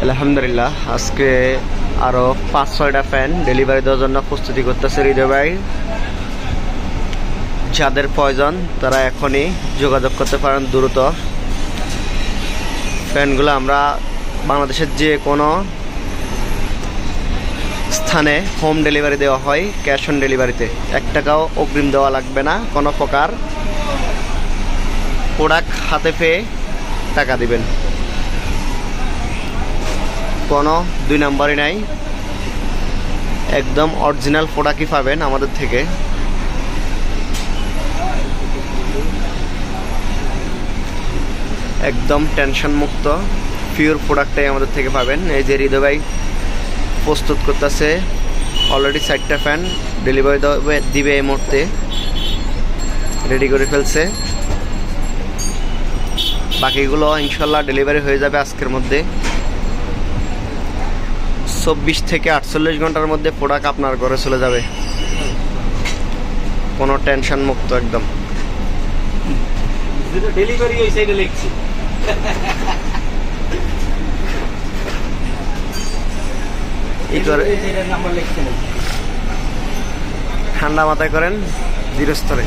আলহামদুলিল্লাহ আজকে আরো ৫-৬টা ফ্যান ডেলিভারি দেওয়ার জন্য প্রস্তুতি করতেছে হৃদয় ভাই। যাদের প্রয়োজন তারা এখনই যোগাযোগ করতে পারেন দ্রুত। ফ্যানগুলো আমরা বাংলাদেশের যে কোনো স্থানে হোম ডেলিভারি দেওয়া হয়, ক্যাশ অন ডেলিভারিতে। ১ টাকাও অগ্রিম দেওয়া লাগবে না, কোনো প্রকার। প্রোডাক্ট হাতে পেয়ে টাকা দিবেন, কোনো ২ নম্বরই নাই। একদম অরিজিনাল প্রোডাক্টই পাবেন আমাদের থেকে। একদম টেনশন মুক্ত পিওর প্রোডাক্টটাই আমাদের থেকে পাবেন। এই যে হৃদয় ভাই প্রস্তুত করতেছে, অলরেডি 4টা ফ্যান ডেলিভারি দিবে এই মুহূর্তে, রেডি করে ফেলছে। বাকিগুলো ইনশাল্লাহ ডেলিভারি হয়ে যাবে আজকের মধ্যে। ২৪ থেকে ৪৮ ঘন্টার মধ্যে প্রোডাক্ট আপনার ঘরে চলে যাবে, কোনো টেনশন মুক্ত একদম। ডেলিভারি ওই সাইডে লিখছি। ঠান্ডা মাথায় করেন, ধীর স্তরে।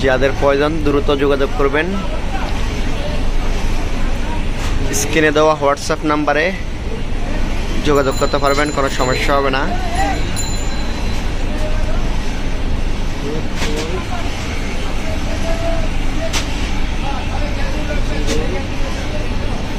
যাদের প্রয়োজন দ্রুত যোগাযোগ করবেন। স্ক্রিনে দেওয়া হোয়াটসঅ্যাপ নাম্বারে যোগাযোগ করতে পারবেন, কোনো সমস্যা হবে না।